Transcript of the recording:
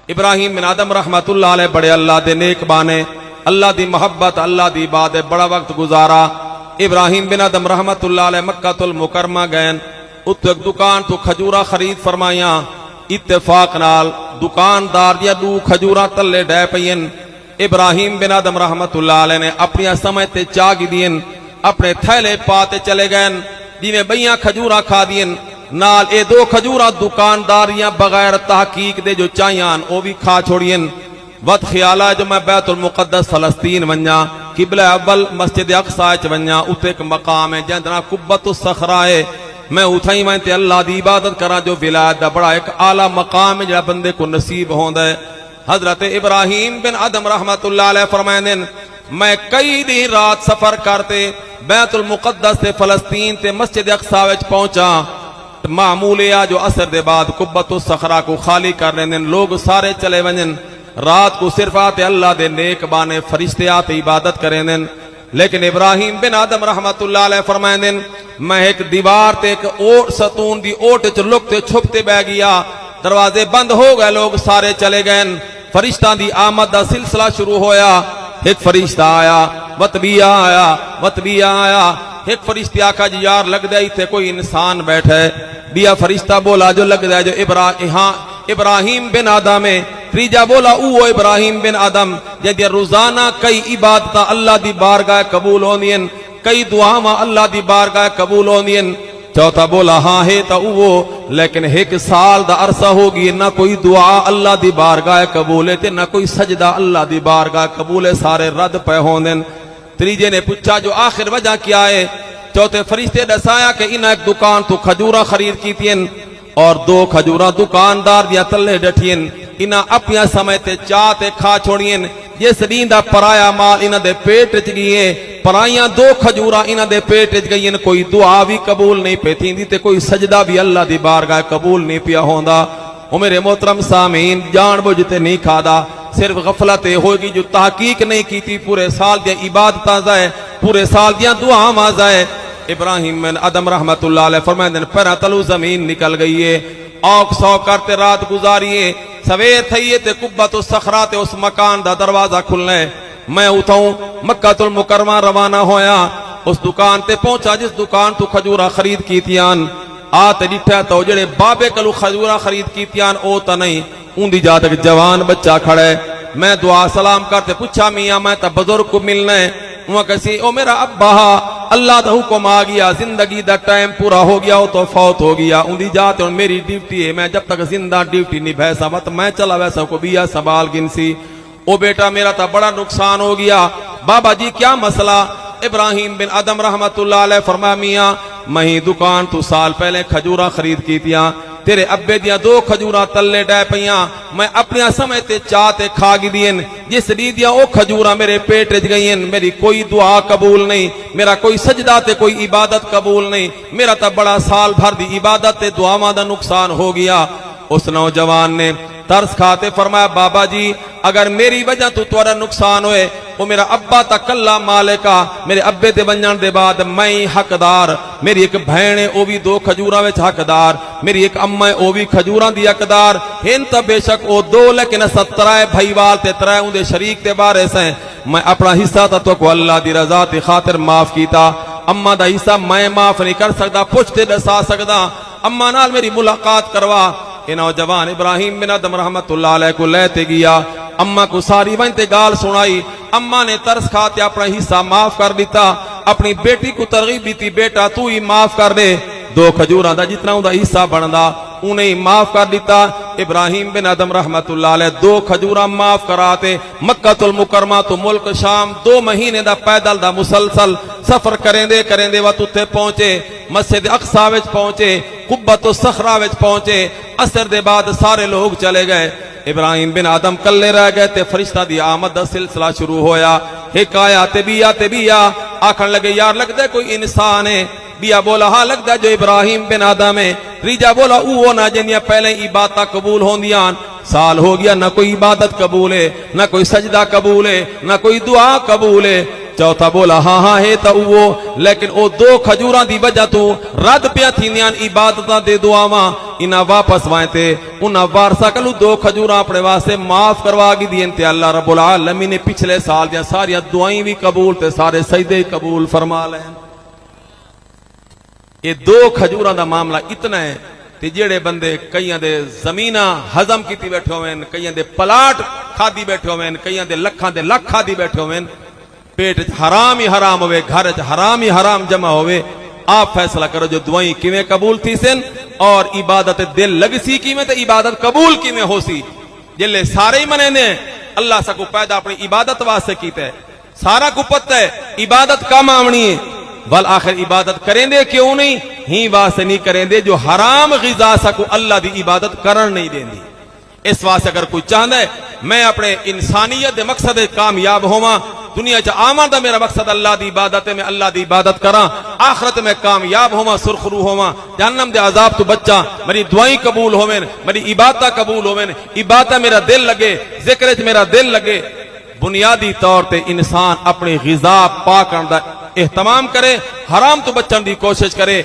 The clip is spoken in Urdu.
ابراہیم بن آدم رحمت اللہ علیہ بڑے اللہ دے نیک بانے، اللہ دی محبت، اللہ دی عبادت بڑا وقت گزارا۔ ابراہیم بن آدم رحمت اللہ علیہ مکہ المکرمہ گئے، اتو ایک دکان تو کھجورا خرید فرمائیاں، اتفاق نال دکاندار دیا دو کھجورا تلے ڈے پئین۔ ابراہیم بن آدم رحمت اللہ علیہ نے اپنی سمے تے چاگی دین، اپنے تھیلے پاتے چلے گئے، جنہیں بیاں کھجورا کھا دین، نال اے دو کھجورا دکانداریاں بغیر تحقیق دے جو چاہیاں او بھی کھا چھوڑین۔ وقت خیالہ جو میں بیت المقدس فلسطین ونجا، قبلہ اول مسجد اقصی چ ونجا، اتنے ایک مقام ہے جہاں قبۃ الصخرہ ہے، میں اتھائی میں تے اللہ دی عبادت کرا جو ولایت دا بڑا ایک اعلیٰ مقام ہے جڑا بندے کو نصیب ہوندا ہے۔ حضرت ابراہیم بن آدم رحمت اللہ علیہ فرمائیں میں کئی دن رات سفر کرتے بیت المقدس سے فلسطین تے مسجد اقصی وچ پہنچا، معمول ہے جو عصر دے بعد قبۃ الصخرہ کو خالی کر لیندے، لوگ سارے چلے ونجن، رات کو صرف آتے اللہ دے نیک بانے فرشتے آتے عبادت کریں دن۔ لیکن ابراہیم بن آدم رحمت اللہ علیہ فرمائیں دن میں ایک دیوار تے ایک اوٹ ستون دی اوٹ چ لکتے چھپتے بہ گیا، دروازے بند ہو گئے، لوگ سارے چلے گئے، فرشتہ دی آمد دا سلسلہ شروع ہویا۔ ایک فرشتہ آیا، وطبیہ آیا، وطبیہ آیا، ایک فرشتہ آکھا جی یار لگ دے تھے کوئی انسان بیٹھے، بیا فرشتہ بولا جو لگ دے جو ابراہیم بن آدم ہے، تریجا بولا او ابراہیم بن آدم جدی روزانہ کئی عبادت اللہ دی بارگاہ قبول ہوندین، کئی دعاواں اللہ دی بارگاہ قبول ہوندین۔ چوتھا بولا ہاں ہے تا او، لیکن ایک سال دا عرصہ ہوگی نہ کوئی دعا اللہ دی بارگاہ قبول ہے تے نہ کوئی سجدہ اللہ دی بارگاہ قبول ہے، سارے رد پہ ہوندن۔ تریجے نے پوچھا جو آخر وجہ کیا ہے؟ چوتھے فرشتے دسایا کہ انہاں ایک دکان تو کھجورا خرید کیتین اور دو کھجورا دکاندار دیا تلے ڈٹھین، انہاں اپنی سمے تے چاہتے کھا چھوڑین، جس دین دا پرایا مال انہاں دے پیٹ چ گئے، پرائیاں دو کھجورا انہاں دے پیٹ چ گئین، کوئی دعا بھی قبول نہیں پہ تھیندی تے کوئی سجدہ بھی اللہ دی بارگاہ قبول نہیں پیا ہوندا۔ او میرے محترم سامعین، جان بوجھتے نہیں کھادا، صرف غفلت ہوگی جو تحقیق نہیں کیتی، پورے سال دیا عبادتاں ضائع، پورے سال دیا دعاواں ضائع۔ ابراہیم بن آدم رحمت اللہ علیہ فرمائیں پہرا تلو زمین نکل گئی ہے، اوک سو کرتے رات گزاریے، سویر تھئیے تے قبۃ الصخرہ تے اس مکان دا دروازہ کھلنے، میں اٹھاؤں مکہ المکرمہ روانہ ہویا، اس دکان تے پہنچا جس دکان تو کھجورا خرید کیتیان، آتے ڈٹھا تو جڑے بابے کلو کھجورا خرید کیتیان او تا نہیں، ان دی جا تک جوان بچہ کھڑے، میں دعا سلام کرتے پوچھا میاں میں تا بزرگ کو ملنے، وہ کسی او میرا ابا اللہ دا حکم آ گیا، زندگی دا ٹائم پورا ہو گیا، وہ تو فوت ہو گیا، ان دی جاتے اور میری ڈیوٹی ہے، میں جب تک زندہ ڈیوٹی نہیں بھیسا مت میں چلا ویسا کو بیا سنبھال گنسی، او بیٹا میرا تا بڑا نقصان ہو گیا، بابا جی کیا مسئلہ؟ ابراہیم بن آدم رحمت اللہ علیہ فرمایا میاں میں ہی دکان تو سال پہلے کھجورا خرید کی تیاں، تیرے ابے دیا دو کھجورا تلے ڈے پیاں، میں اپنے سمے تے چاہتے کھا گی دین، جس دی دیا او کھجورا میرے پیٹ رج گئین، میری کوئی دعا قبول نہیں، میرا کوئی سجدہ تے کوئی عبادت قبول نہیں، میرا تا بڑا سال بھر دی عبادت تے دعاواں دا نقصان ہو گیا۔ اس نوجوان نے ترس کھاتے فرمایا بابا جی اگر میری وجہ تو تورا نقصان ہوئے، وہ میرا ابا تا کلا مالکا، میرے ابے دے بنجان دے بعد میں حقدار، میری ایک بہن ہے او بھی دو کھجورا وچ حقدار، میری ایک اما ہے او بھی کھجورا دی حقدار، ہن تا بے شک او دو لیکن 17 بھائی وال تے 3 اون دے شریک تے بارے سے میں اپنا حصہ تا تو کو اللہ دی رضا تے خاطر معاف کیتا، اما دا حصہ میں معاف نہیں کر سکدا، پوچھتے دسا سکدا، اما نال میری ملاقات کروا۔ یہ نوجوان ابراہیم بن آدم رحمت اللہ علیہ کو لیتے گیا، اما کو ساری وجہ گال سنائی، اما نے ترس کھاتے اپنا حصہ معاف کر دیتا، اپنی بیٹی کو ترغیب دیتی بیٹا تو ہی معاف کر دے، دو کھجوراں دا جتنا دا حصہ بندا انہیں معاف کر دیتا۔ ابراہیم بن آدم رحمت اللہ علیہ دو کھجوراں معاف کراتے مکہ المکرمہ تو ملک شام 2 مہینے دا پیدل دا مسلسل سفر کریں دے وقت اتھے پہنچے، مسجد اقصی وچ پہنچے، قبۃ الصخرہ وچ پہنچے، عصر دے بعد سارے لوگ چلے گئے، ابراہیم بن آدم کلے رہ گئے تے فرشتہ دی آمد دا سلسلہ شروع ہویا، ایک آیا تے بیا آکھن لگے یار لگ دے کوئی انسان ہے، بیا بولا ہاں لگ دے جو ابراہیم بن آدم ہے، تریجا بولا اوہ نہ جنیا پہلے عبادت قبول ہوندیاں، سال ہو گیا نہ کوئی عبادت قبول ہے، نہ کوئی سجدہ قبول ہے، نہ کوئی دعا قبول ہے، چوتھا بولا ہاں ہاں ہے تو وہ لیکن او دو کھجوراں دی وجہ تو رد پیا تھیندیاں عبادتاں دے دعاواں انہاں واپس وائیں تے انہاں وارثہ کلو دو کھجوراں اپنے واسطے معاف کروا گی دین تے اللہ رب العالمین نے پچھلے سال دیاں ساری دعائیں بھی قبول تے سارے سجدے قبول فرما لیں. یہ دو کھجوراں دا معاملہ اتنا ہے تے جڑے بندے کئیاں دے زمیناں ہضم کیتی بیٹھے ہوئے کئیاں دے پلاٹ کھادی بیٹھے ہوئے کئیاں دے لکھاں دے لکھ کھادی بیٹھے ہوئے پیٹ حرام ہی حرام ہوئے گھر حرام ہی حرام جمع ہوئے. آپ فیصلہ کرو جو دعائیں کیویں قبول تھی سن اور عبادت دل لگ سی کیویں تے عبادت قبول کیویں ہو سی. جلے سارے ہی منے نے اللہ سا کو پیدا اپنی عبادت واسطے کیتا ہے سارا کو پتہ ہے عبادت کام آونی ہے والآخر عبادت کریں دے کیوں نہیں ہی واسطے نہیں کریں دے جو حرام غذا سا کو اللہ دی عبادت کرن نہیں دیں دی. اس واسطے اگر کوئی چاہتا ہے میں اپنے انسانیت دے مقصد کامیاب ہوواں دنیا چ آواں دا میرا مقصد اللہ دی عبادت ہے میں اللہ دی عبادت کراں آخرت میں کامیاب ہوواں سرخرو ہوواں جہنم دے عذاب تو بچاں میری دعائیں قبول ہوویں میری عبادت قبول ہوویں عبادت میرا دل لگے ذکر وچ میرا دل لگے. بنیادی طور تے انسان اپنی غذا پاک کرن دا اہتمام کرے حرام تو بچن دی کوشش کرے.